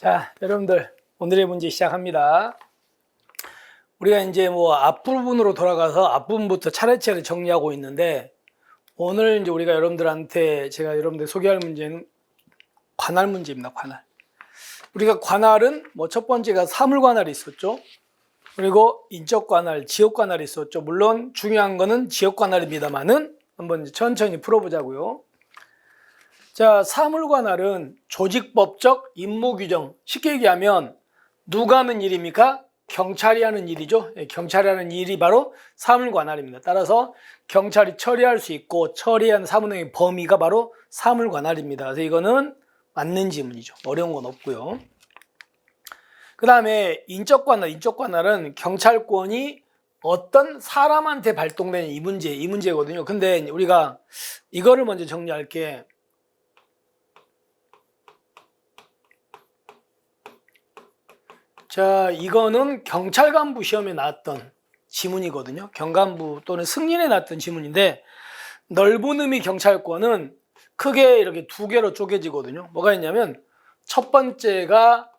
자, 여러분들 오늘의 문제 시작합니다. 우리가 이제 앞부분으로 돌아가서 앞부분부터 차례차례 정리하고 있는데, 오늘 이제 우리가 제가 여러분들 소개할 문제는 관할 문제입니다. 관할. 우리가 관할은 첫 번째가 사물 관할이 있었죠. 그리고 인적 관할, 지역 관할이 있었죠. 물론 중요한 거는 지역 관할입니다만은 한번 천천히 풀어보자고요. 자, 사물 관할은 조직법적 임무 규정. 쉽게 얘기하면 누가 하는 일입니까? 경찰이 하는 일이죠. 경찰이 하는 일이 바로 사물 관할입니다. 따라서 경찰이 처리할 수 있고 처리한 사물의 범위가 바로 사물 관할입니다. 그래서 이거는 맞는 지문이죠. 어려운 건 없고요. 그 다음에 인적 관할. 인적 관할은 경찰권이 어떤 사람한테 발동되는 이 문제거든요. 근데 우리가 이거를 먼저 정리할게. 자, 이거는 경찰 간부 시험에 나왔던 지문이거든요. 경간부 또는 승인에 나왔던 지문인데, 넓은 의미 경찰권은 크게 이렇게 두 개로 쪼개지거든요. 뭐가 있냐면 첫 번째가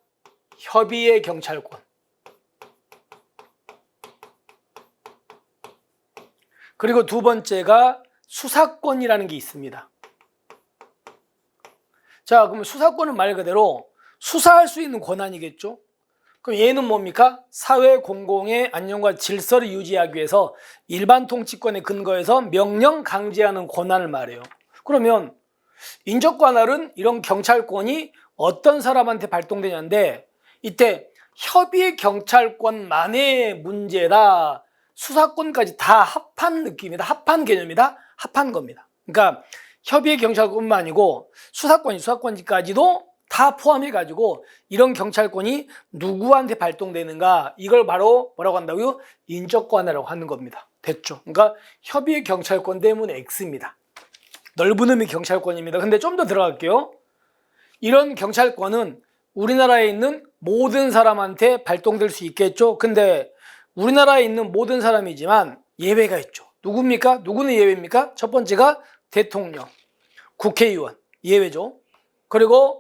협의의 경찰권, 그리고 두 번째가 수사권이라는 게 있습니다. 자, 그러면 수사권은 말 그대로 수사할 수 있는 권한이겠죠. 그럼 얘는 뭡니까? 사회 공공의 안녕과 질서를 유지하기 위해서 일반 통치권에 근거해서 명령 강제하는 권한을 말해요. 그러면 인적 관할은 이런 경찰권이 어떤 사람한테 발동되냐인데, 이때 협의의 경찰권만의 문제다, 수사권까지 다 합한 느낌이다, 합한 개념이다, 합한 겁니다. 그러니까 협의의 경찰권만 아니고 수사권까지도 다 포함해가지고 이런 경찰권이 누구한테 발동되는가, 이걸 바로 뭐라고 한다고요? 인적 관할이라고 하는 겁니다. 됐죠? 그러니까 협의의 경찰권 때문에 X입니다. 넓은 의미 경찰권입니다. 근데 좀 더 들어갈게요. 이런 경찰권은 우리나라에 있는 모든 사람한테 발동될 수 있겠죠? 근데 우리나라에 있는 모든 사람이지만 예외가 있죠. 누굽니까? 누구는 예외입니까? 첫 번째가 대통령, 국회의원, 예외죠. 그리고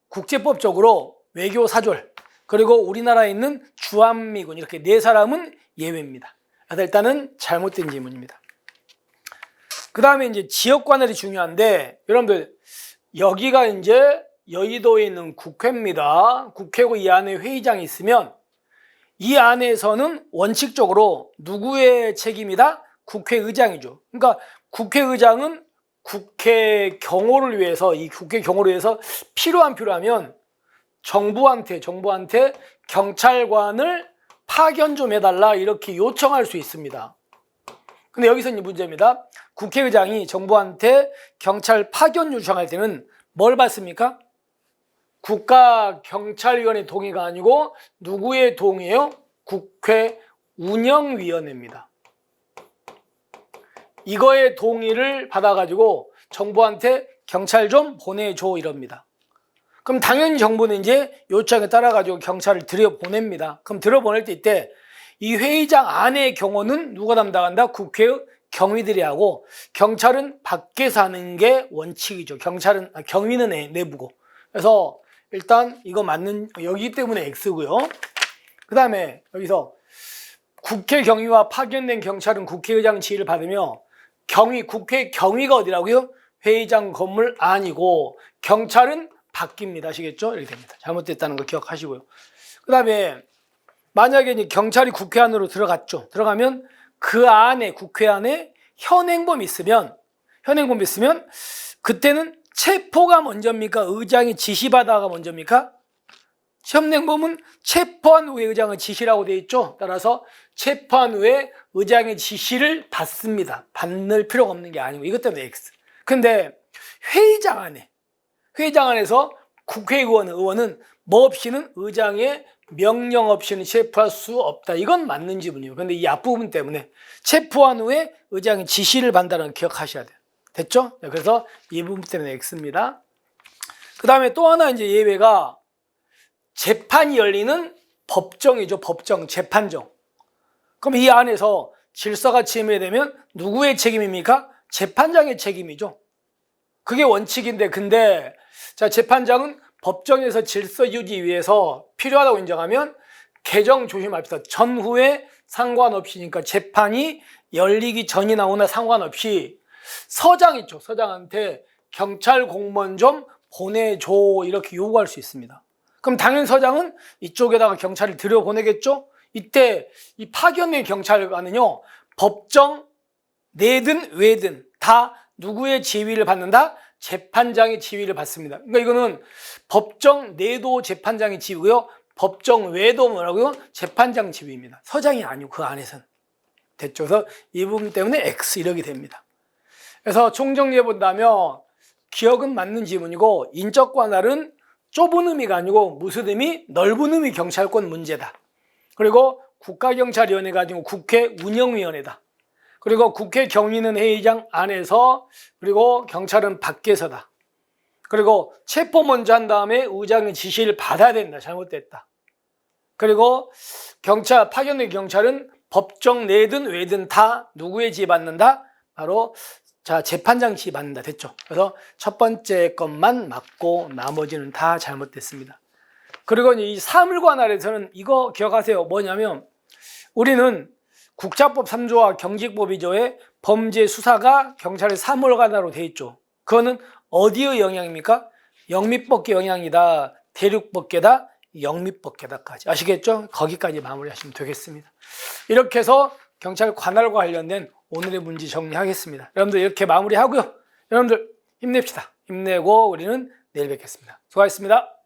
국제법적으로 외교 사절, 그리고 우리나라에 있는 주한미군, 이렇게 네 사람은 예외입니다. 그래서 일단은 잘못된 질문입니다. 그 다음에 이제 지역 관할이 중요한데, 여러분들 여기가 이제 여의도에 있는 국회입니다. 국회고 이 안에 회의장이 있으면 이 안에서는 원칙적으로 누구의 책임이다? 국회의장이죠. 그러니까 국회의장은 국회 경호를 위해서, 이 국회 경호를 위해서 필요하면 정부한테 경찰관을 파견 좀 해달라, 이렇게 요청할 수 있습니다. 근데 여기서 이제 문제입니다. 국회의장이 정부한테 경찰 파견 요청할 때는 뭘 받습니까? 국가경찰위원회 동의가 아니고 누구의 동의예요? 국회 운영위원회입니다. 이거의 동의를 받아가지고 정부한테 경찰 좀 보내줘, 이럽니다. 그럼 당연히 정부는 이제 요청에 따라가지고 경찰을 들여보냅니다. 그럼 들여보낼 때 이때 이 회의장 안의 경호는 누가 담당한다? 국회의 경위들이 하고, 경찰은 밖에서 하는 게 원칙이죠. 경위는 내부고. 그래서 일단 이거 맞는, 여기 때문에 X고요. 그 다음에 여기서 국회 경위와 파견된 경찰은 국회의장 지휘를 받으며 국회 경위가 어디라고요? 회의장 건물 아니고 경찰은 바뀝니다. 아시겠죠? 이렇게 됩니다. 잘못됐다는 거 기억하시고요. 그 다음에 만약에 이제 경찰이 국회 안으로 들어갔죠. 들어가면 그 안에, 국회 안에 현행범이 있으면 그때는 체포가 먼저입니까? 의장이 지시받아가 먼저입니까? 현행범은 체포한 후에 의장의 지시라고 되어 있죠. 따라서 체포한 후에 의장의 지시를 받습니다. 받을 필요가 없는 게 아니고, 이것 때문에 X. 근데 회의장 안에서 의원은 뭐 없이는, 의장의 명령 없이는 체포할 수 없다. 이건 맞는 지문이에요. 근데 이 앞부분 때문에 체포한 후에 의장의 지시를 받는다는 걸 기억하셔야 돼요. 됐죠? 그래서 이 부분 때문에 X입니다. 그 다음에 또 하나 이제 예외가 재판이 열리는 법정이죠. 법정, 재판정. 그럼 이 안에서 질서가 침해되면 누구의 책임입니까? 재판장의 책임이죠. 그게 원칙인데, 근데 자, 재판장은 법정에서 질서 유지 위해서 필요하다고 인정하면 개정 조심합시다. 전후에 상관없이니까 재판이 열리기 전이나 오나 상관없이 서장 있죠. 서장한테 경찰 공무원 좀 보내줘 이렇게 요구할 수 있습니다. 그럼 당연히 서장은 이쪽에다가 경찰을 들여보내겠죠. 이때 이 파견의 경찰관은요, 법정 내든 외든 다 누구의 지휘를 받는다? 재판장의 지휘를 받습니다. 그러니까 이거는 법정 내도 재판장의 지휘고요, 법정 외도 뭐라고요? 재판장 지휘입니다. 서장이 아니고 그 안에서는. 됐죠? 그래서 이 부분 때문에 X 이렇게 됩니다. 그래서 총정리해 본다면 기억은 맞는 지문이고, 인적 관할은 좁은 의미가 아니고 무슨 의미? 넓은 의미 경찰권 문제다. 그리고 국가경찰위원회가 아니고 국회 운영위원회다. 그리고 국회 경위는 회의장 안에서, 그리고 경찰은 밖에서다. 그리고 체포 먼저 한 다음에 의장의 지시를 받아야 된다. 잘못됐다. 그리고 경찰, 파견의 경찰은 법정 내든 외든 다 누구의 지휘 받는다? 바로 재판장 지휘 받는다. 됐죠? 그래서 첫 번째 것만 맞고 나머지는 다 잘못됐습니다. 그리고 이 사물관할에서는 이거 기억하세요. 뭐냐면 우리는 국자법 3조와 경직법 2조에 범죄 수사가 경찰의 사물관할로 되어 있죠. 그거는 어디의 영향입니까? 영미법계 영향이다. 대륙법계다. 영미법계다까지. 아시겠죠? 거기까지 마무리하시면 되겠습니다. 이렇게 해서 경찰 관할과 관련된 오늘의 문제 정리하겠습니다. 여러분들 이렇게 마무리하고요. 여러분들 힘냅시다. 힘내고 우리는 내일 뵙겠습니다. 수고하셨습니다.